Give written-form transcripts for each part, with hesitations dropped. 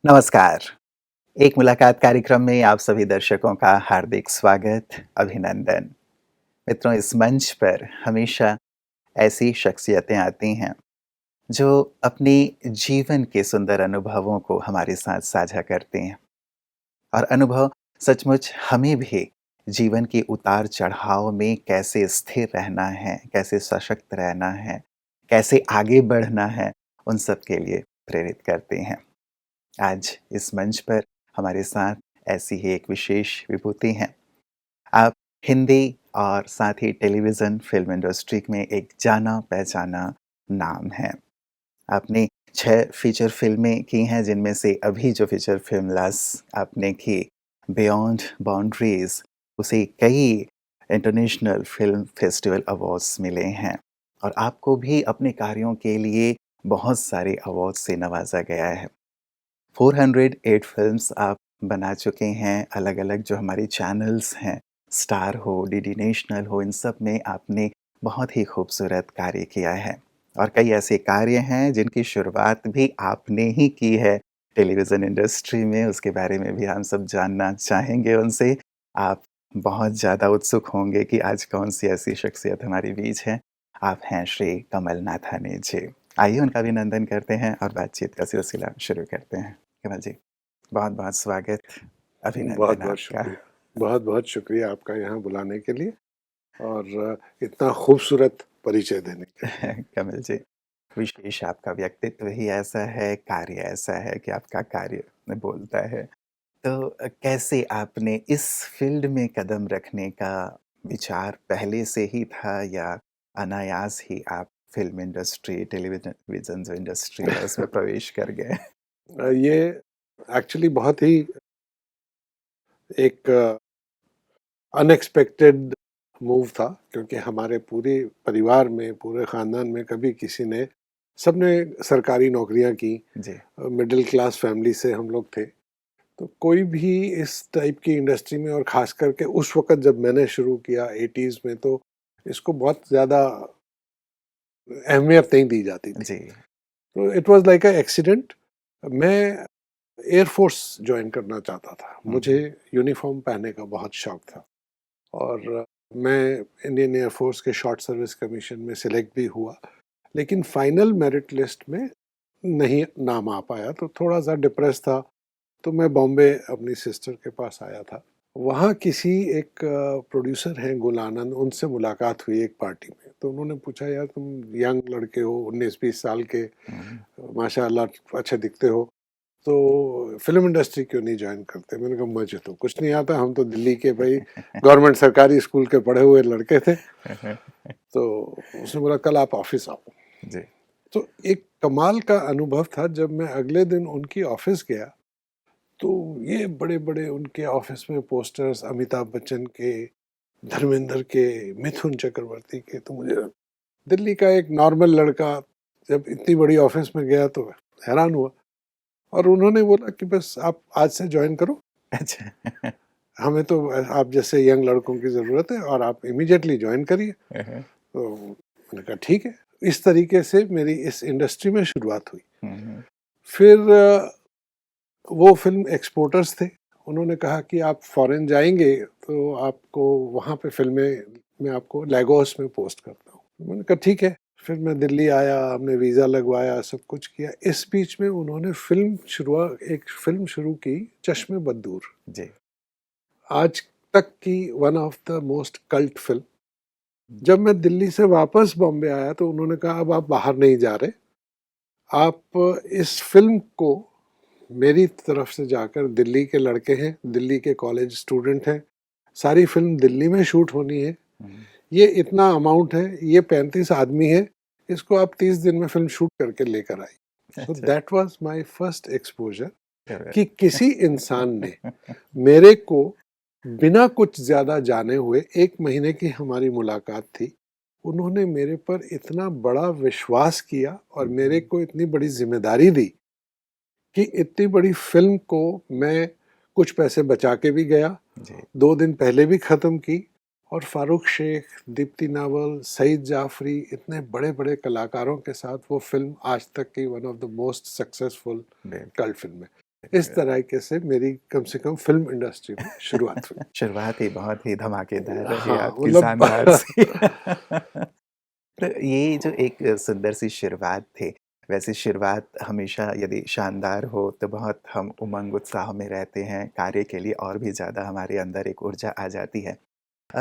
नमस्कार। एक मुलाकात कार्यक्रम में आप सभी दर्शकों का हार्दिक स्वागत, अभिनंदन। मित्रों, इस मंच पर हमेशा ऐसी शख्सियतें आती हैं, जो अपने जीवन के सुंदर अनुभवों को हमारे साथ साझा करती हैं और अनुभव सचमुच हमें भी जीवन के उतार-चढ़ाव में कैसे स्थिर रहना है, कैसे सशक्त रहना है, कैसे आगे बढ़ना है, उन सब के लिए प्रेरित करते हैं। आज इस मंच पर हमारे साथ ऐसी ही एक विशेष विभूति हैं। आप हिंदी और साथ ही टेलीविज़न फ़िल्म इंडस्ट्री में एक जाना-पहचाना नाम हैं। आपने 6 फ़ीचर फ़िल्में की हैं, जिनमें से अभी जो फ़ीचर फ़िल्म लास्ट आपने की, बियॉन्ड बाउंड्रीज़, उसे कई इंटरनेशनल फ़िल्म फेस्टिवल अवार्ड्स मिले हैं और आपको भी अपने कार्यों के लिए बहुत सारे अवार्ड से नवाज़ा गया है। 408 फ़िल्म्स आप बना चुके हैं, अलग-अलग जो हमारे चैनल्स हैं, स्टार हो, डीडी नेशनल हो, इन सब में आपने बहुत ही खूबसूरत कार्य किया है। और कई ऐसे कार्य हैं जिनकी शुरुआत भी आपने ही की है टेलीविज़न इंडस्ट्री में, उसके बारे में भी हम सब जानना चाहेंगे उनसे। आप बहुत ज़्यादा उत्सुक होंगे कि आज कौन-सी ऐसी शख्सियत हमारे बीच है। आप हैं श्री कमल नाथानी जी। आइए उनका अभिनंदन करते हैं और बातचीत का सिलसिला शुरू करते हैं। कमल जी, बहुत-बहुत स्वागत, अभिनंदन बहुत-बहुत आपका। शुक्रिया। बहुत-बहुत शुक्रिया आपका यहाँ बुलाने के लिए और इतना खूबसूरत परिचय देने के लिए। कमल जी, विशेष आपका व्यक्तित्व ही ऐसा है, कार्य ऐसा है कि आपका कार्य बोलता है। तो कैसे आपने इस फ़ील्ड में कदम रखने का विचार पहले से ही था या अनायास ही आप फ़िल्म इंडस्ट्री, टेलीविज़न जो इंडस्ट्री है, उसमें प्रवेश कर गए? ये एक्चुअली बहुत ही एक अनएक्सपेक्टेड मूव था क्योंकि हमारे पूरे परिवार में, पूरे ख़ानदान में कभी किसी ने सबने सरकारी नौकरियाँ की। जी। मिडल क्लास फैमिली से हम लोग थे। तो कोई भी इस टाइप की इंडस्ट्री में और ख़ास करके उस वक़्त जब मैंने शुरू किया 80s में तो इसको बहुत ज़्यादा अहमियत नहीं दी जाती थी। जी। तो it was like a accident. मैं एयर फ़ोर्स जॉइन करना चाहता था। हुँ, मुझे हुँ। यूनिफ़ॉर्म पहनने का बहुत शौक था और मैं इंडियन एयर फ़ोर्स के शॉर्ट सर्विस कमीशन में सेलेक्ट भी हुआ। लेकिन फाइनल मेरिट लिस्ट में नहीं नाम आ पाया तो थोड़ा-सा डिप्रेस था। तो मैं बॉम्बे अपनी सिस्टर के पास आया था। वहाँ किसी एक प्रोड्यूसर हैं गुल आनंद, उनसे मुलाकात हुई एक पार्टी में। तो उन्होंने पूछा, यार तुम यंग लड़के हो, 19-20 साल के, हुँ। माशाअल्लाह अच्छे दिखते हो, तो फ़िल्म इंडस्ट्री क्यों नहीं जॉइन करते? मैंने कहा मुझे तो कुछ नहीं आता, हम तो दिल्ली के भई गवर्नमेंट सरकारी स्कूल के पढ़े हुए लड़के थे। तो उसने बोला कल आप ऑफ़िस आओ। जी। तो एक कमाल का अनुभव था जब मैं अगले दिन उनकी ऑफ़िस गया, तो ये बड़े-बड़े उनके ऑफ़िस में पोस्टर्स अमिताभ बच्चन के, धर्मेंद्र के, मिथुन चक्रवर्ती के। तो मुझे दिल्ली का एक नॉर्मल लड़का जब इतनी बड़ी ऑफ़िस में गया तो हैरान हुआ और उन्होंने बोला कि बस आप आज से जॉइन करो, अच्छा। हमें तो आप जैसे यंग लड़कों की ज़रूरत है और आप इमीडिएटली जॉइन करिए। हुँ, हुँ। तो मैंने कहा ठीक है। इस तरीके से मेरी इस इंडस्ट्री में शुरुआत हुई। हुँ, हुँ। फिर वो फ़िल्म एक्सपोर्टर्स थे। उन्होंने कहा कि आप फ़ॉरेन जाएँगे तो आपको वहाँ पे फ़िल्में मैं आपको लेगोस में पोस्ट करता हूँ। मैंने कहा ठीक है। फिर मैं दिल्ली आया, हमने वीज़ा लगवाया, सब कुछ किया। इस बीच में उन्होंने एक फ़िल्म शुरू की, चश्मे बद्दूर। जी। आज तक की one of the most cult film. जब मैं दिल्ली से वापस बॉम्बे आया तो उन्होंने कहा अब आप बाहर नहीं जा रहे। आप इस फ़िल्म को मेरी तरफ से जाकर, दिल्ली के लड़के हैं, दिल्ली के कॉलेज स्टूडेंट हैं, सारी फ़िल्म दिल्ली में शूट होनी है, हुँ। ये इतना अमाउंट है, ये 35 आदमी है, इसको आप 30 दिन में फ़िल्म शूट करके लेकर आइए। सो अच्छा। That was my first exposure कि करेक्ट। किसी इंसान ने मेरे को बिना कुछ ज़्यादा जाने हुए, 1 महीने की हमारी मुलाकात थी, उन्होंने मेरे पर इतना बड़ा विश्वास किया और हुँ, मेरे हुँ। को इतनी बड़ी ज़िम्मेदारी दी कि इतनी बड़ी फ़िल्म को मैं कुछ पैसे बचा के भी गया, जी। 2 दिन पहले भी ख़त्म की और फ़ारूक शेख, दीप्ति नावल, सईद जाफ़री, इतने बड़े-बड़े कलाकारों के साथ वो फ़िल्म आज तक की one of the most successful बिल्कुल। कल्ट फ़िल्म है। इस तरीके से मेरी कम से कम फ़िल्म इंडस्ट्री में शुरुआत हुई। शुरुआत ही बहुत ही धमाकेदार रही हाँ, आपकी, मतलब शानदार सी। तो ये जो एक सुंदर सी शुरुआत थी, वैसे शुरुआत हमेशा यदि शानदार हो तो बहुत हम उमंग उत्साह में रहते हैं, कार्य के लिए और भी ज़्यादा हमारे अंदर एक ऊर्जा आ जाती है।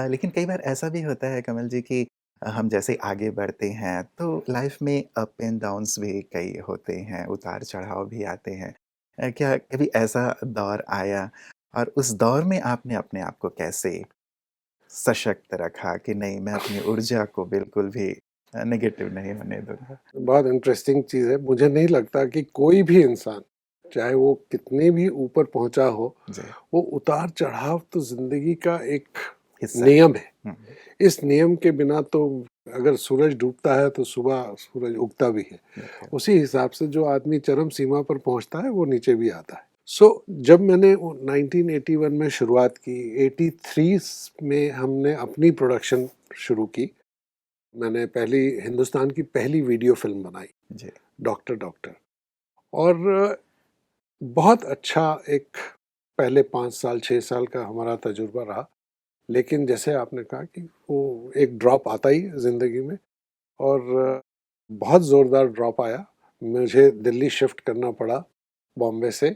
लेकिन कई बार ऐसा भी होता है कमल जी कि हम जैसे आगे बढ़ते हैं तो लाइफ में अप एंड डाउन्स भी कई होते हैं, उतार-चढ़ाव भी आते हैं। क्या कभी ऐसा दौर आया और उस दौर में आपने अपने आप को कैसे सशक्त रखा कि नहीं मैं अपनी ऊर्जा को बिल्कुल भी नेगेटिव नहीं होने दूँगा? बहुत इंटरेस्टिंग चीज़ है। मुझे नहीं लगता कि कोई भी इंसान, चाहे वो कितने भी ऊपर पहुँचा हो, जी, वो उतार-चढ़ाव तो ज़िंदगी का एक हिस्सा है। नियम है। हुँ, इस नियम के बिना तो अगर सूरज डूबता है तो सुबह सूरज उगता भी है। बिल्कुल। उसी हिसाब से जो आदमी चरम सीमा पर पहुँचता है वो नीचे भी आता है। सो जब मैंने 1981 में शुरुआत की, 83 में हमने अपनी प्रोडक्शन शुरू की। मैंने पहली हिंदुस्तान की पहली वीडियो फ़िल्म बनाई, जी, डॉक्टर डॉक्टर। और बहुत अच्छा एक पहले 5 साल 6 साल का हमारा तजुर्बा रहा। लेकिन जैसे आपने कहा कि वो एक ड्रॉप आता ही है ज़िंदगी में, और बहुत ज़ोरदार ड्रॉप आया। मुझे दिल्ली शिफ्ट करना पड़ा बॉम्बे से,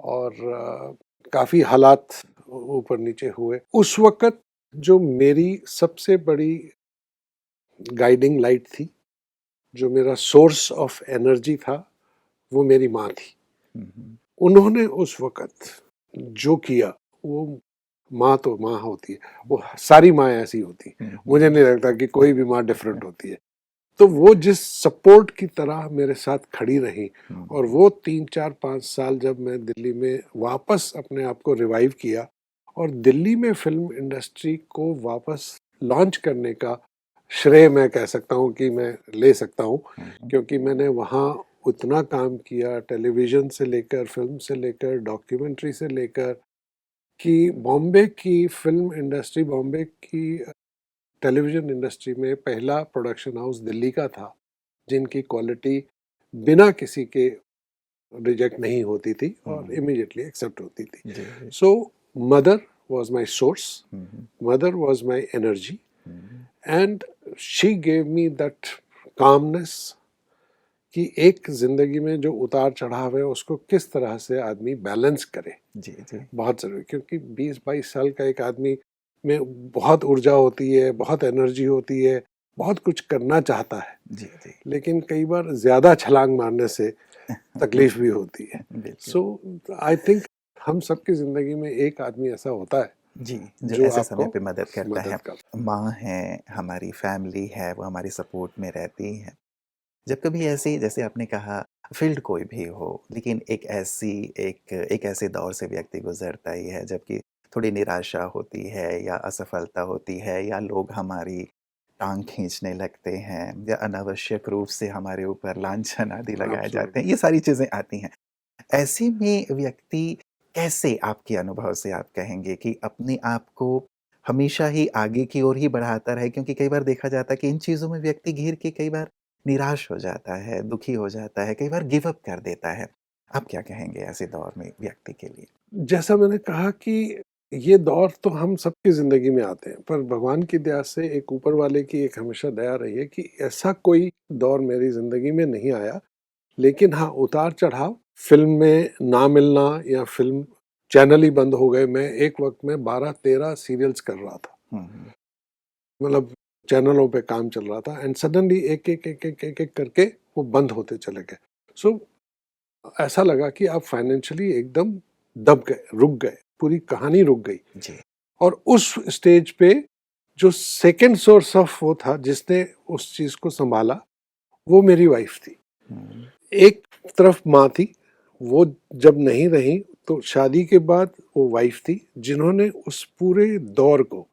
और काफ़ी हालात ऊपर नीचे हुए। उस वक़्त जो मेरी सबसे बड़ी गाइडिंग लाइट थी, जो मेरा सोर्स ऑफ एनर्जी था, वो मेरी माँ थी। हुँ, हुँ, उन्होंने उस वक़्त जो किया, वो माँ तो माँ होती है, वो सारी माँ ऐसी होती हैं। हुँ, मुझे हुँ, नहीं लगता कि कोई भी माँ डिफरेंट होती है। तो वो जिस सपोर्ट की तरह मेरे साथ खड़ी रहीं, हुँ, और वो 3, 4, 5 साल जब मैं दिल्ली में वापस अपने आप को रिवाइव किया, और दिल्ली में फ़िल्म इंडस्ट्री को वापस लॉन्च करने का श्रेय मैं कह सकता हूँ कि मैं ले सकता हूँ, हुँ, हुँ, क्योंकि मैंने वहाँ उतना काम किया, टेलीविज़न से लेकर, फ़िल्म से लेकर, डॉक्यूमेंट्री से लेकर, कि बॉम्बे की फ़िल्म इंडस्ट्री, बॉम्बे की टेलीविज़न इंडस्ट्री में पहला प्रोडक्शन हाउस दिल्ली का था, जिनकी क्वालिटी बिना किसी के रिजेक्ट नहीं होती थी और हुँ, इमीडिएटली एक्सेप्ट होती थी। जी, जी। So mother was my source, hmm, hmm, mother was my energy, hmm, and she gave me that calmness, कि एक ज़िंदगी में जो उतार-चढ़ाव है उसको किस तरह से आदमी बैलेंस करे, जी, जी, बहुत ज़रूरी। क्योंकि 20-22 साल का एक आदमी में बहुत ऊर्जा होती है, बहुत एनर्जी होती है, बहुत कुछ करना चाहता है, जी, जी। लेकिन कई बार ज़्यादा छलांग मारने से तकलीफ़ भी होती है। बिल्कुल। सो आई थिंक हम सबकी ज़िंदगी में एक आदमी ऐसा होता है, जी, जो जो ऐसे समय आपको पे मदद करता है। मदद करता माँ हैं, हमारी फैमिली है, वो हमारी सपोर्ट में रहती हैं। जब कभी ऐसी जैसे आपने कहा फ़ील्ड कोई भी हो, लेकिन एक ऐसे दौर से व्यक्ति गुज़रता ही है जबकि थोड़ी निराशा होती है या असफलता होती है या लोग हमारी टाँग खींचने लगते हैं या अनावश्यक रूप से हमारे ऊपर लांछन आदि है। लगाए जाते हैं, एब्सोल्युटली। ये सारी चीज़ें आती हैं। ऐसे में व्यक्ति कैसे आपके अनुभव से आप कहेंगे कि अपने आप को हमेशा ही आगे की ओर ही बढ़ाता रहे? क्योंकि कई बार देखा जाता है कि इन चीज़ों में व्यक्ति घिर के कई बार निराश हो जाता है, दुखी हो जाता है, कई बार गिव अप कर देता है। आप क्या कहेंगे ऐसे दौर में व्यक्ति के लिए? जैसा मैंने कहा कि ये दौर तो हम सबकी ज़िंदगी में आते हैं, पर भगवान की दया से, एक ऊपर वाले की एक हमेशा दया रही है कि ऐसा कोई दौर मेरी ज़िंदगी में नहीं आया। लेकिन हाँ, उतार-चढ़ाव, फ़िल्म में ना मिलना, या फ़िल्म चैनल ही बंद हो गए। मैं एक वक़्त में 12-13 सीरियल्स कर रहा था। हुँ, हुँ। मतलब चैनलों पे काम चल रहा था, एंड सडनली एक-एक करके वो बंद होते चले गए। सो ऐसा लगा कि आप फाइनेंशियली एकदम दब गए, रुक गए, पूरी कहानी रुक गई। जी। और उस स्टेज पे जो सेकंड सोर्स ऑफ वो था जिसने उस चीज़ को सँभाला, वो मेरी वाइफ़ थी। हुँ, एक तरफ माँ थी, वो जब नहीं रहीं तो शादी के बाद वो वाइफ़ थी, जिन्होंने उस पूरे दौर को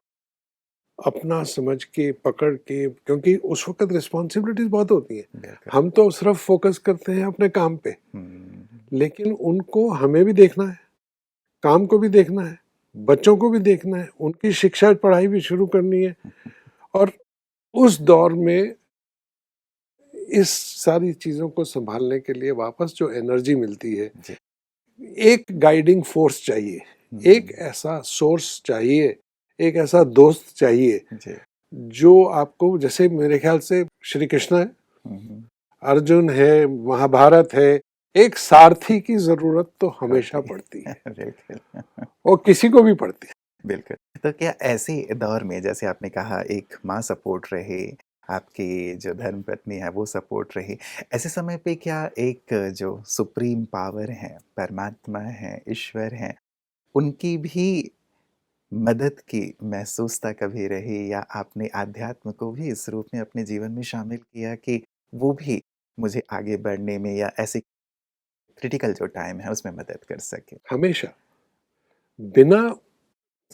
अपना समझ के, पकड़ के, क्योंकि उस वक़्त रिस्पॉन्सिबिलिटीज़ बहुत होती हैं। बिल्कुल। हम तो सिर्फ़ फ़ोकस करते हैं अपने काम पे, हुँ, लेकिन उनको हमें भी देखना है, काम को भी देखना है, बच्चों को भी देखना है, उनकी शिक्षा पढ़ाई भी शुरू करनी है। और उस दौर में इस सारी चीज़ों को सँभालने के लिए वापस जो एनर्जी मिलती है, जी। एक गाइडिंग फोर्स चाहिए, एक ऐसा सोर्स चाहिए, एक ऐसा दोस्त चाहिए जी। जो आपको, जैसे मेरे ख्याल से श्री कृष्ण है, हम्म, अर्जुन है, महाभारत है, एक सारथी की जरूरत तो हमेशा पड़ती पड़ती है, बिल्कुल। और किसी को भी पड़ती है। बिल्कुल। तो क्या ऐसे दौर में जैसे आपने कहा एक माँ सपोर्ट रहे, आपकी जो धर्मपत्नी है वो सपोर्ट रही, ऐसे समय पे क्या एक जो सुप्रीम पावर है, परमात्मा है, ईश्वर हैं, उनकी भी मदद की महसूसता कभी रही या आपने आध्यात्म को भी इस रूप में अपने जीवन में शामिल किया कि वो भी मुझे आगे बढ़ने में या ऐसे क्रिटिकल जो टाइम है उसमें मदद कर सके? हमेशा, बिना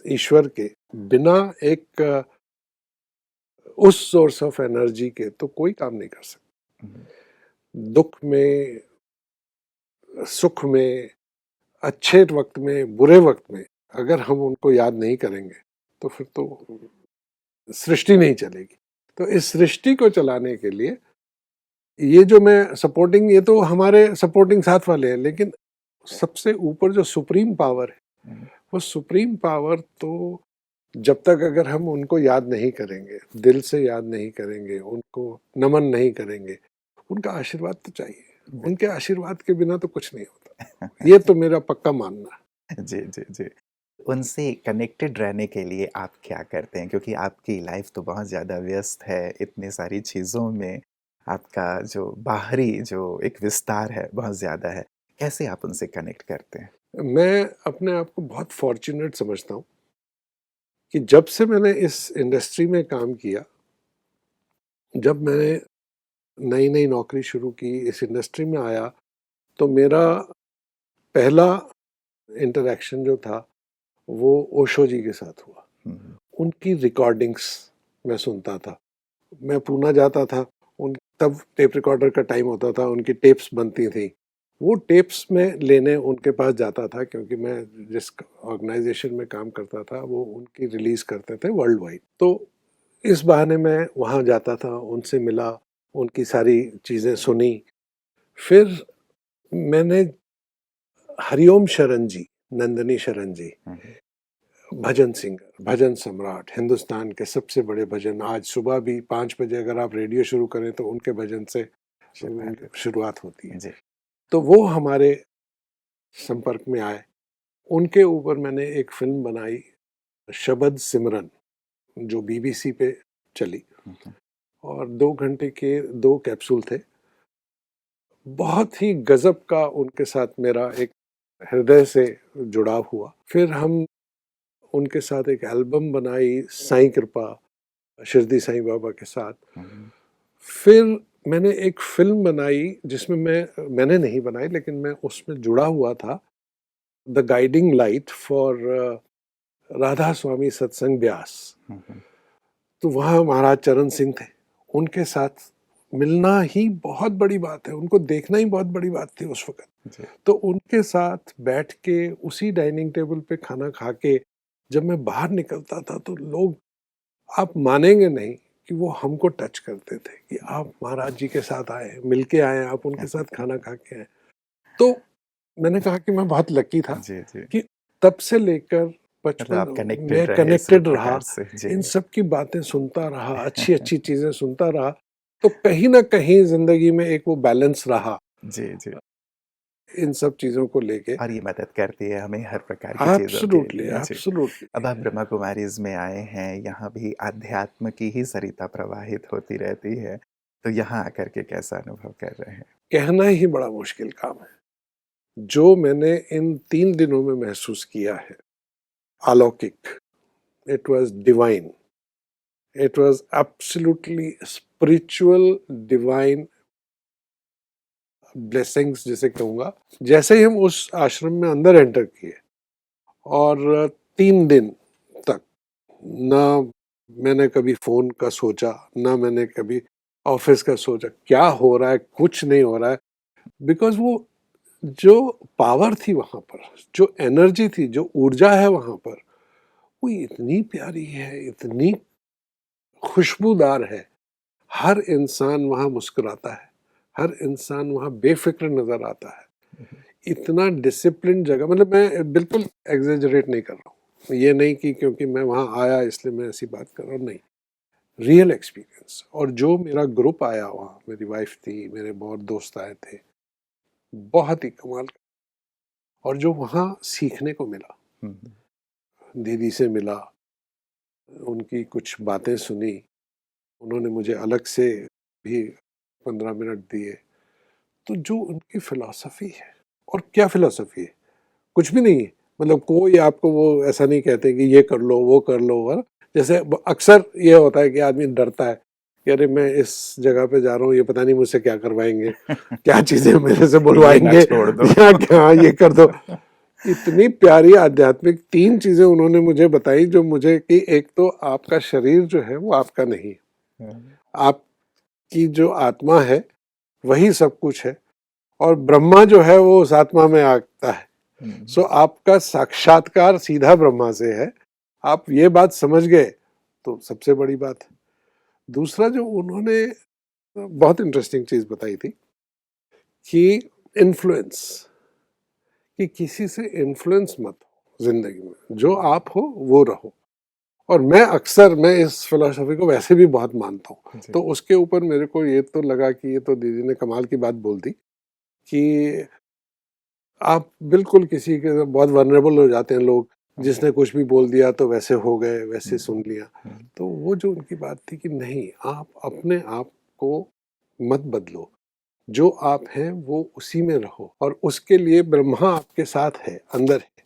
ईश्वर के, बिना एक उस सोर्स ऑफ एनर्जी के तो कोई काम नहीं कर सकता। हुँ, दुख में, सुख में, अच्छे वक्त में, बुरे वक्त में, अगर हम उनको याद नहीं करेंगे तो फिर तो सृष्टि नहीं चलेगी। तो इस सृष्टि को चलाने के लिए ये जो मैं सपोर्टिंग, ये तो हमारे सपोर्टिंग साथ वाले हैं, लेकिन सबसे ऊपर जो सुप्रीम पावर है, हुँ, वो सुप्रीम पावर तो जब तक अगर हम उनको याद नहीं करेंगे, दिल से याद नहीं करेंगे, उनको नमन नहीं करेंगे, उनका आशीर्वाद तो चाहिए। उनके बिल्कुल। आशीर्वाद के बिना तो कुछ नहीं होता। ये तो मेरा पक्का मानना है। जी, जी, जी। उनसे कनेक्टेड रहने के लिए आप क्या करते हैं? क्योंकि आपकी लाइफ़ तो बहुत ज़्यादा व्यस्त है, इतनी सारी चीज़ों में आपका जो बाहरी जो एक विस्तार है, बहुत ज़्यादा है। कैसे आप उनसे कनेक्ट करते हैं? मैं अपने आप को बहुत फॉर्च्यूनेट समझता हूँ कि जब से मैंने इस इंडस्ट्री में काम किया, जब मैंने नई-नई नौकरी शुरू की, इस इंडस्ट्री में आया, तो मेरा पहला इंटरैक्शन जो था, वो ओशो जी के साथ हुआ। हुँ, हुँ। उनकी रिकॉर्डिंग्स मैं सुनता था। मैं पूना जाता था, उन तब टेप रिकॉर्डर का टाइम होता था, उनकी टेप्स बनती थी। वो टेप्स में लेने उनके पास जाता था, क्योंकि मैं जिस ऑर्गेनाइज़ेशन में काम करता था, वो उनकी रिलीज़ करते थे वर्ल्ड वाइड। तो इस बहाने मैं वहाँ जाता था, उनसे मिला, उनकी सारी चीज़ें सुनी। फिर मैंने हरिओम शरण जी, नंदिनी शरण जी, हुँ, हुँ। भजन सिंगर, भजन सम्राट, हिंदुस्तान के सबसे बड़े भजन, आज सुबह भी 5 बजे अगर आप रेडियो शुरू करें तो उनके भजन से शुरुआत होती शुरुआत होती है। है। जी। तो वो हमारे संपर्क में आए। उनके ऊपर मैंने एक फ़िल्म बनाई, शबद सिमरन, जो बीबीसी पे चली, हुँ, हुँ। और 2 घंटे के 2 कैप्सूल थे। बहुत ही गज़ब का उनके साथ मेरा एक हृदय से जुड़ाव हुआ। फिर हम उनके साथ एक एल्बम बनाई, साईं कृपा, शिरडी साईं बाबा के साथ। हुँ, हुँ। फिर मैंने एक फ़िल्म बनाई जिसमें मैंने नहीं बनाई, लेकिन मैं उसमें जुड़ा हुआ था, the guiding light for Radha Swami Satsang Beas. हुँ, हुँ। तो वहाँ महाराज चरण सिंह थे। उनके साथ मिलना ही बहुत बड़ी बात है, उनको देखना ही बहुत बड़ी बात थी उस वक़्त। जी। तो उनके साथ बैठ के उसी डाइनिंग टेबल पे खाना खा के जब मैं बाहर निकलता था, तो लोग, आप मानेंगे नहीं कि वो हमको टच करते थे कि आप महाराज जी के साथ आए, मिल के आए, आप उनके साथ खाना खा के आए। तो मैंने कहा कि मैं बहुत लकी था जी, जी। कि तब से लेकर मतलब आप बचपन में कनेक्टेड रहे इस कनेक्टेड प्रकार रहा, से। जी। इन सब की बातें सुनता रहा, अच्छी-अच्छी चीज़ें सुनता रहा, तो कहीं न कहीं ज़िंदगी में एक वो बैलेंस रहा, जी, जी। इन सब चीज़ों को लेके। और ये मदद करती है हमें हर प्रकार की चीज़ों के एब्सोल्युटली, लिए। जी। अब एब्सोल्युटली। आप ब्रह्मा कुमारीज़ में आए हैं, यहाँ भी आध्यात्म की ही सरिता प्रवाहित होती रहती है, तो यहाँ आकर के कैसा अनुभव कर रहे हैं? कहना ही बड़ा मुश्किल काम है। जो मैंने इन 3 दिनों में महसूस किया है, अलौकिक, it was divine, it was absolutely spiritual, divine blessings जिसे कहूँगा। जैसे ही हम उस आश्रम में अंदर एंटर किए, और 3 दिन तक ना मैंने कभी फ़ोन का सोचा, ना मैंने कभी ऑफ़िस का सोचा, क्या हो रहा है, कुछ नहीं हो रहा है। बिकॉज़ वो जो पावर थी वहाँ पर, जो एनर्जी थी, जो ऊर्जा है वहाँ पर, वो इतनी प्यारी है, इतनी खुशबूदार है। हर इंसान वहाँ मुस्कुराता है, हर इंसान वहाँ बेफ़िक्र नज़र आता है। इतना डिसिप्लिन जगह, मतलब मैं बिल्कुल एग्जेजरेट नहीं कर रहा हूँ, ये नहीं कि क्योंकि मैं वहाँ आया इसलिए मैं ऐसी बात कर रहा हूँ, नहीं, रियल एक्सपीरियंस। और जो मेरा ग्रुप आया वहाँ, मेरी वाइफ थी, मेरे बहुत दोस्त आए थे, बहुत ही कमाल का। और जो वहाँ सीखने को मिला, दीदी से मिला, उनकी कुछ बातें सुनी, उन्होंने मुझे अलग से भी 15 मिनट दिए, तो जो उनकी फिलॉसफी है, और क्या फिलॉसफी है, कुछ भी नहीं है, मतलब कोई आपको वो ऐसा नहीं कहते कि ये कर लो वो कर लो, और जैसे अक्सर ये होता है कि आदमी डरता है कि अरे मैं इस जगह पे जा रहा हूँ, ये पता नहीं मुझसे क्या करवाएंगे, क्या चीजें मेरे से बुलवाएंगे, छोड़ दो। या क्या ये कर दो। इतनी प्यारी आध्यात्मिक 3 चीजें उन्होंने मुझे बताई, जो मुझे कि एक तो आपका शरीर जो है वो आपका नहीं है, आपकी जो आत्मा है वही सब कुछ है, और ब्रह्मा जो है वो उस आत्मा में आता है। सो आपका साक्षात्कार सीधा ब्रह्मा से है, आप ये बात समझ गए तो सबसे बड़ी बात है। दूसरा जो उन्होंने बहुत इंटरेस्टिंग चीज बताई थी कि इन्फ्लुएंस, कि किसी से इन्फ्लुएंस मत हो जिंदगी में, जो आप हो वो रहो। और मैं इस फिलोसफी को वैसे भी बहुत मानता हूँ, तो उसके ऊपर मेरे को ये तो लगा कि ये तो दीदी ने कमाल की बात बोल दी कि आप बिल्कुल किसी के बहुत वनरेबल हो जाते हैं लोग, जिसने कुछ भी बोल दिया तो वैसे हो गए, वैसे सुन लिया। तो वो जो उनकी बात थी कि नहीं, आप अपने आप को मत बदलो, जो आप हैं वो उसी में रहो, और उसके लिए ब्रह्मा आपके साथ है, अंदर है।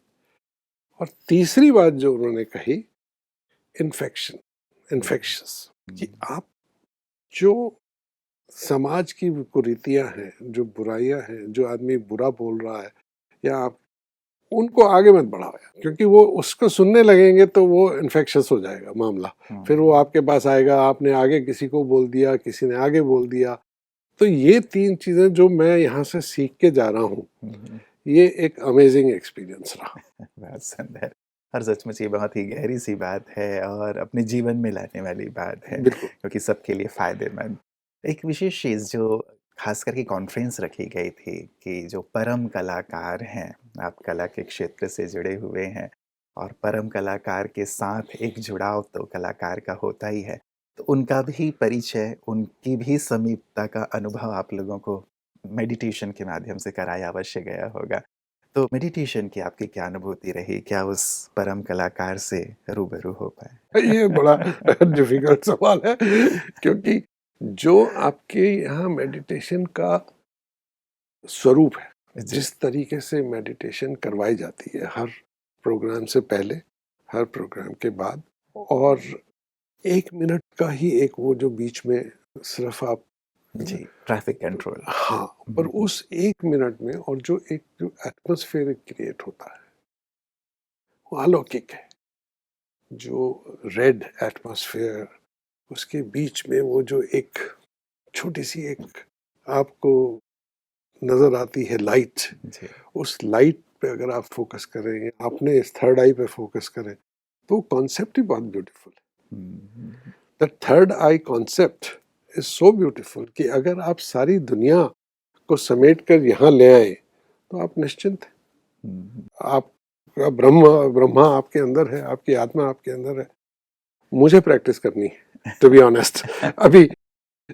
और तीसरी बात जो उन्होंने कही, इन्फेक्शस, कि आप जो समाज की कुरीतियां हैं, जो बुराइयां हैं, जो आदमी बुरा बोल रहा है, या आप उनको आगे मत बढ़ाओ, क्योंकि वो उसको सुनने लगेंगे तो वो इन्फेक्शस हो जाएगा मामला, फिर वो आपके पास आएगा, आपने आगे किसी को बोल दिया, किसी ने आगे बोल दिया। तो ये 3 चीजें जो मैं यहाँ से सीख के जा रहा हूँ, ये एक अमेजिंग एक्सपीरियंस रहा। बहुत सुंदर। और सचमुच ये बहुत ही गहरी सी बात है और अपने जीवन में लाने वाली बात है, बिल्कुल। क्योंकि सबके लिए फ़ायदेमंद। एक विशेष चीज़ जो खास करके कॉन्फ्रेंस रखी गई थी कि जो परम कलाकार हैं, आप कला के क्षेत्र से जुड़े हुए हैं, और परम कलाकार के साथ एक जुड़ाव तो कलाकार का होता ही है। तो उनका भी परिचय, उनकी भी समीपता का अनुभव आप लोगों को मेडिटेशन के माध्यम से कराया अवश्य गया होगा। तो मेडिटेशन की आपकी क्या अनुभूति रही? क्या उस परम कलाकार से रूबरू हो पाए? ये बड़ा डिफिकल्ट सवाल है, क्योंकि जो आपके यहाँ मेडिटेशन का स्वरूप है, जी। जिस तरीके से मेडिटेशन करवाई जाती है, हर प्रोग्राम से पहले, हर प्रोग्राम के बाद, और 1 मिनट का ही एक वो जो बीच में सिर्फ आप, जी, ट्रैफ़िक कंट्रोल। हाँ, पर उस 1 मिनट में, और जो एक जो एटमॉस्फेयर क्रिएट होता है वो अलौकिक है। जो रेड एटमॉस्फेयर, उसके बीच में वो जो एक छोटी सी एक आपको नजर आती है लाइट, जी। उस लाइट पे अगर आप फोकस करें, अपने इस थर्ड आई पे फोकस करें, तो कॉन्सेप्ट ही बहुत ब्यूटीफुल हुँ, है। The third I concept is so beautiful कि अगर आप सारी दुनिया को समेट कर यहाँ ले आए तो आप निश्चिंत हैं। हुँ, आपका ब्रह्मा आपके अंदर है, आपकी आत्मा आपके अंदर है। मुझे प्रैक्टिस करनी है, टू बी ऑनेस्ट। अभी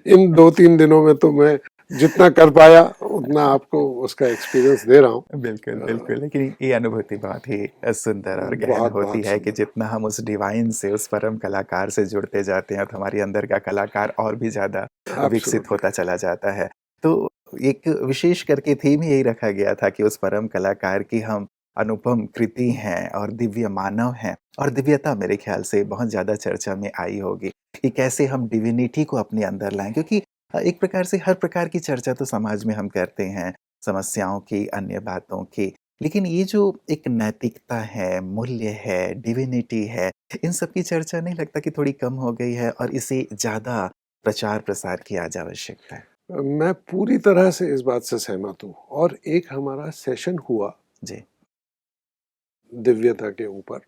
इन 2-3 दिनों में तो मैं जितना कर पाया उतना आपको उसका एक्सपीरियंस दे रहा हूँ। बिल्कुल, बिल्कुल। लेकिन ये अनुभूति बहुत ही सुंदर और गहन बहुत होती बहुत है कि सुंदर। जितना हम उस डिवाइन से, उस परम कलाकार से जुड़ते जाते हैं, तो हमारे अंदर का कलाकार और भी ज़्यादा विकसित एब्सोल्युटली। होता चला जाता है। तो एक विशेष करके थीम यही रखा गया था कि उस परम कलाकार की हम अनुपम कृति हैं और दिव्य मानव हैं, और दिव्यता मेरे ख़्याल से बहुत ज़्यादा चर्चा में आई होगी कि कैसे हम डिविनिटी को अपने अंदर लाएँ, क्योंकि एक प्रकार से हर प्रकार की चर्चा तो समाज में हम करते हैं, समस्याओं की, अन्य बातों की। लेकिन ये जो एक नैतिकता है, मूल्य है, डिविनिटी है, इन सब की चर्चा नहीं लगता कि थोड़ी कम हो गई है और इसे ज़्यादा प्रचार-प्रसार की आज आवश्यकता है? मैं पूरी तरह से इस बात से सहमत हूँ, और एक हमारा सेशन हुआ जी। दिव्यता के ऊपर,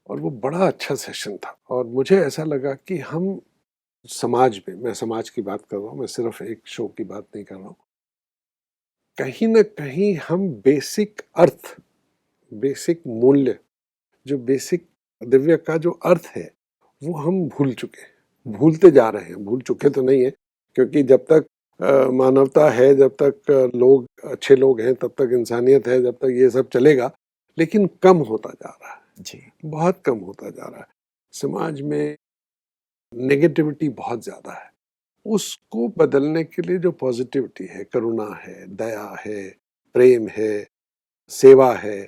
और वो बड़ा अच्छा सेशन था, और मुझे ऐसा लगा कि हम समाज में, मैं समाज की बात कर रहा हूँ, मैं सिर्फ एक शो की बात नहीं कर रहा हूँ, कहीं न कहीं हम बेसिक अर्थ, बेसिक मूल्य, जो बेसिक दिव्य का जो अर्थ है, वो हम भूल चुके हैं, भूलते जा रहे हैं। भूल चुके तो नहीं है, क्योंकि जब तक मानवता है, जब तक लोग अच्छे लोग हैं, तब तक इंसानियत है, जब तक ये सब चलेगा। लेकिन कम होता जा रहा है, जी। बहुत कम होता जा रहा है। समाज में नेगेटिविटी बहुत ज़्यादा है। उसको बदलने के लिए जो पॉजिटिविटी है, करुणा है, दया है, प्रेम है, सेवा है,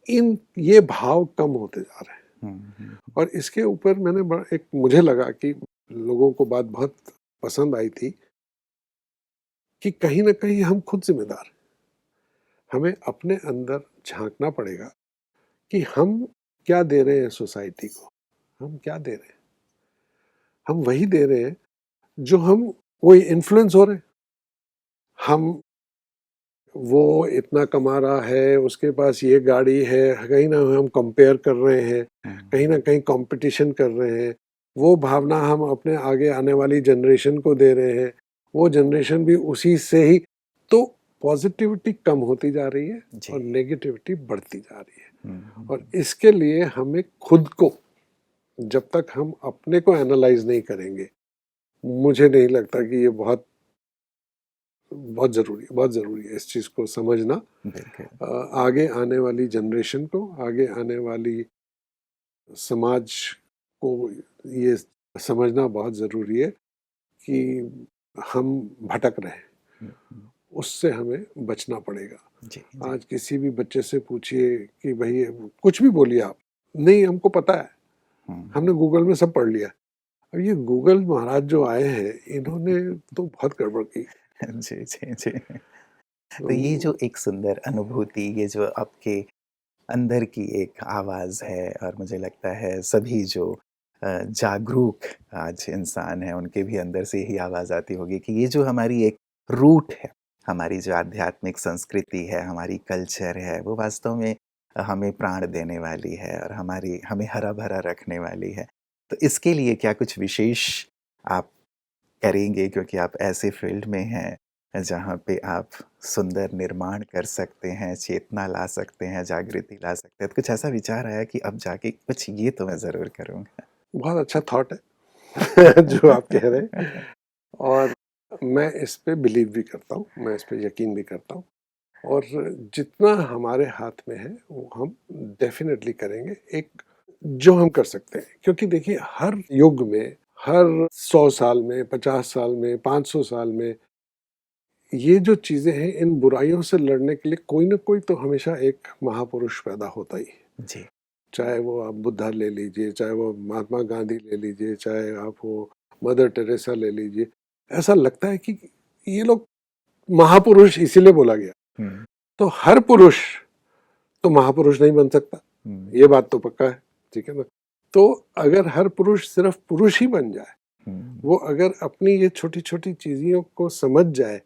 ये भाव कम होते जा रहे हैं। और इसके ऊपर मैंने एक मुझे लगा कि लोगों को बात बहुत पसंद आई थी कि कहीं न कहीं हम खुद ज़िम्मेदार हैं। हमें अपने अंदर झाँकना पड़ेगा कि हम क्या दे रहे हैं सोसाइटी को? हम क्या दे रहे हैं? हम वही दे रहे हैं जो हम वही इन्फ्लुएंस हो रहे हैं। हम वो इतना कमा रहा है, उसके पास ये गाड़ी है, कहीं ना हम कंपेयर कर रहे हैं, कहीं ना कहीं कंपटीशन कर रहे हैं। वो भावना हम अपने आगे आने वाली जनरेशन को दे रहे हैं, वो जनरेशन भी उसी से ही। तो पॉजिटिविटी कम होती जा रही है और नेगेटिविटी बढ़ती जा रही है। और इसके लिए हमें खुद को, जब तक हम अपने को एनालाइज नहीं करेंगे, मुझे नहीं लगता कि ये बहुत बहुत ज़रूरी है इस चीज़ को समझना। आगे आने वाली जनरेशन को, आगे आने वाली समाज को ये समझना बहुत ज़रूरी है कि हम भटक रहे हैं, उससे हमें बचना पड़ेगा। जी, आज किसी भी बच्चे से पूछिए कि भाई कुछ भी बोलिए आप, नहीं हमको पता है, हमने गूगल में सब पढ़ लिया। अब ये गूगल महाराज जो आए हैं, इन्होंने तो बहुत गड़बड़ की। जी, जी, जी। तो ये जो एक सुंदर अनुभूति, ये जो आपके अंदर की एक आवाज़ है, और मुझे लगता है सभी जो जागरूक आज इंसान हैं, उनके भी अंदर से यही आवाज़ आती होगी कि ये जो हमारी एक रूट है, हमारी जो आध्यात्मिक संस्कृति है, हमारी कल्चर है, वो वास्तव में हमें प्राण देने वाली है और हमें हरा-भरा रखने वाली है। तो इसके लिए क्या कुछ विशेष आप करेंगे, क्योंकि आप ऐसे फ़ील्ड में हैं जहाँ पे आप सुंदर निर्माण कर सकते हैं, चेतना ला सकते हैं, जागृति ला सकते हैं। तो कुछ ऐसा विचार आया कि अब जाके कुछ ये तो मैं ज़रूर करूँगा? बहुत अच्छा थॉट है जो आप कह रहे हैं, और मैं इस पे बिलीव भी करता हूँ, मैं इस पे यकीन भी करता हूँ। और जितना हमारे हाथ में है वो हम डेफिनेटली करेंगे, एक जो हम कर सकते हैं। क्योंकि देखिए, हर युग में, हर 100 साल में, 50 साल में, 500 साल में, ये जो चीज़ें हैं, इन बुराइयों से लड़ने के लिए कोई ना कोई तो हमेशा एक महापुरुष पैदा होता ही है। जी। चाहे वो आप बुद्धा ले लीजिए, चाहे वो महात्मा गांधी ले लीजिए, चाहे आप वो मदर टेरेसा ले लीजिए। ऐसा लगता है कि ये लोग महापुरुष इसीलिए बोला गया। हुँ, तो हर पुरुष तो महापुरुष नहीं बन सकता, हुँ, ये बात तो पक्का है, ठीक है ना? तो अगर हर पुरुष सिर्फ पुरुष ही बन जाए, हुँ, वो अगर अपनी ये छोटी-छोटी चीज़ों को समझ जाए,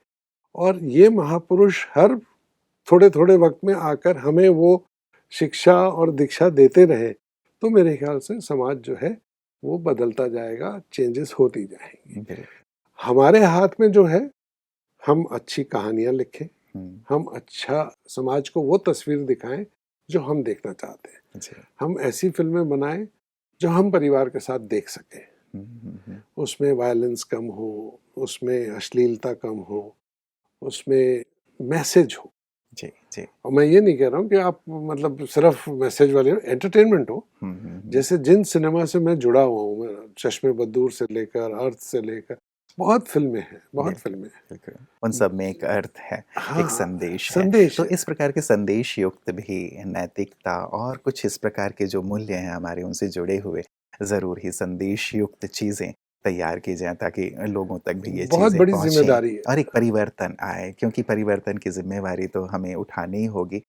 और ये महापुरुष हर थोड़े-थोड़े वक़्त में आकर हमें वो शिक्षा और दीक्षा देते रहें, तो मेरे ख़्याल से समाज जो है, वो बदलता जाएगा, चेंजेस होती जाएँगी। बिल्कुल। हमारे हाथ में जो है, हम अच्छी कहानियाँ लिखें, हुँ, हम अच्छा समाज को वो तस्वीर दिखाएँ, जो हम देखना चाहते हैं। जी। हम ऐसी फ़िल्में बनाएँ, जो हम परिवार के साथ देख सकें। हुँ, हुँ, हुँ। उसमें वायलेंस कम हो, उसमें अश्लीलता कम हो, उसमें मैसेज हो। जी, जी। और मैं ये नहीं कह रहा हूँ कि आप मतलब सिर्फ मैसेज वाले, एंटरटेनमेंट हो। हुँ, हुँ, हुँ। जैसे जिन सिनेमा से मैं जुड़ा हुआ हूँ, मैं चश्मे बदूर से लेकर, अर्थ से लेकर, बहुत फिल्में हैं, बहुत बिल्कुल, फिल्में हैं। बिल्कुल। उन सब में एक अर्थ है, एक हाँ, संदेश है। संदेश तो है। इस प्रकार के संदेश युक्त भी नैतिकता और कुछ इस प्रकार के जो मूल्य हैं हमारे, उनसे जुड़े हुए ज़रूर ही संदेश युक्त चीज़ें तैयार की जाएँ, ताकि लोगों तक भी ये बहुत चीज़ें बड़ी पहुँचें ज़िम्मेदारी है। और एक परिवर्तन आए, क्योंकि परिवर्तन की ज़िम्मेवारी तो हमें उठानी ही होगी।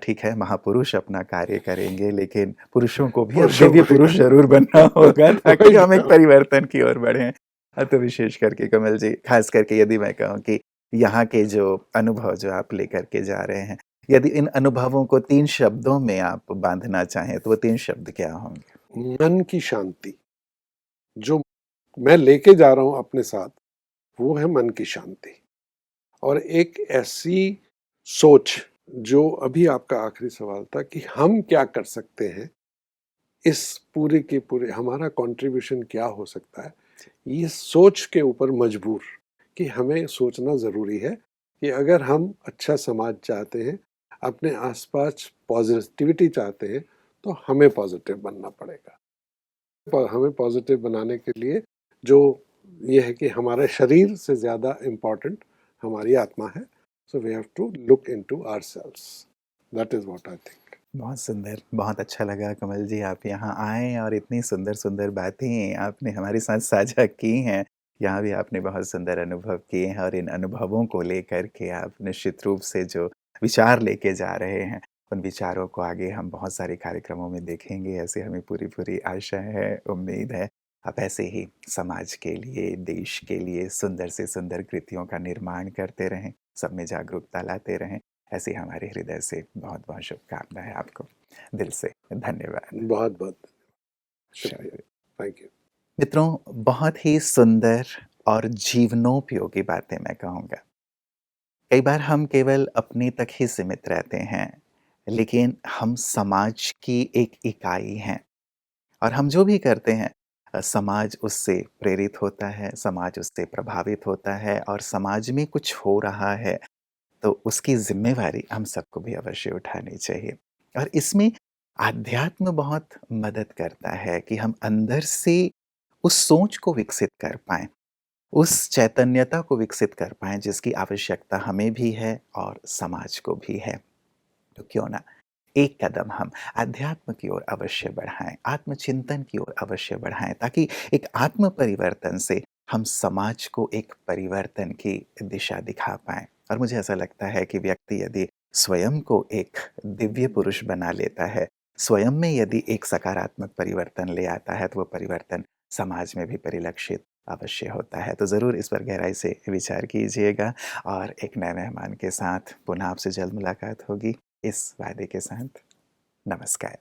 ठीक है, महापुरुष अपना कार्य करेंगे, लेकिन पुरुषों को भी अब पुरुषों दिव्य को भी पुरुष ज़रूर बनना होगा, ताकि वही हम एक तो। परिवर्तन की ओर बढ़ें। तो विशेष करके कमल जी, ख़ास करके यदि मैं कहूँ कि यहाँ के जो अनुभव जो आप लेकर के जा रहे हैं, यदि इन अनुभवों को 3 शब्दों में आप बाँधना चाहें, तो वो 3 शब्द क्या होंगे? मन की शांति, जो मैं लेके जा रहा हूँ अपने साथ, वो है मन की शांति। और एक ऐसी सोच, जो अभी आपका आखिरी सवाल था कि हम क्या कर सकते हैं, इस पूरे के पूरे हमारा कंट्रीब्यूशन क्या हो सकता है, ये सोच के ऊपर मजबूर कि हमें सोचना ज़रूरी है कि अगर हम अच्छा समाज चाहते हैं, अपने आसपास पॉजिटिविटी चाहते हैं, तो हमें पॉजिटिव बनना पड़ेगा। हमें पॉजिटिव बनाने के लिए जो ये है कि हमारे शरीर से ज़्यादा इम्पोर्टेंट हमारी आत्मा है। So we have to look into ourselves. That is what I think. बहुत सुंदर, बहुत अच्छा लगा कमल जी आप यहाँ आए और इतनी सुंदर-सुंदर बातें आपने हमारे साथ साझा की हैं। यहाँ भी आपने बहुत सुंदर अनुभव किए हैं और इन अनुभवों को लेकर के आप निश्चित रूप से जो विचार लेके जा रहे हैं, उन विचारों को आगे हम बहुत सारे कार्यक्रमों में देखेंगे, ऐसी हमें पूरी-पूरी आशा है, उम्मीद है। आप ऐसे ही समाज के लिए, देश के लिए सुंदर से सुंदर कृतियों का निर्माण करते रहें, सब में जागरूकता लाते रहें। ऐसी हमारे हृदय से बहुत-बहुत शुभकामनाएँ आपको। दिल से धन्यवाद। बहुत-बहुत शुक्रिया। चलिए, थैंक यू। मित्रों बहुत ही सुंदर और जीवनोपयोगी बातें मैं कहूँगा। कई बार हम केवल अपने तक ही सीमित रहते हैं, लेकिन हम समाज की एक इकाई हैं और हम जो भी करते हैं समाज उससे प्रेरित होता है, समाज उससे प्रभावित होता है और समाज में कुछ हो रहा है तो उसकी ज़िम्मेवारी हम सबको भी अवश्य उठानी चाहिए। और इसमें आध्यात्म बहुत मदद करता है कि हम अंदर से उस सोच को विकसित कर पाएँ, उस चैतन्यता को विकसित कर पाएँ जिसकी आवश्यकता हमें भी है और समाज को भी है। तो क्यों ना एक कदम हम अध्यात्म की ओर अवश्य बढ़ाएँ, आत्मचिंतन की ओर अवश्य बढ़ाएँ ताकि एक आत्म परिवर्तन से हम समाज को एक परिवर्तन की दिशा दिखा पाएँ। और मुझे ऐसा लगता है कि व्यक्ति यदि स्वयं को एक दिव्य पुरुष बना लेता है, स्वयं में यदि एक सकारात्मक परिवर्तन ले आता है, तो वो परिवर्तन समाज में भी परिलक्षित अवश्य होता है। तो ज़रूर इस पर गहराई से विचार कीजिएगा और एक नए मेहमान के साथ पुनः आपसे जल्द मुलाकात होगी। इस वादे के साथ नमस्कार।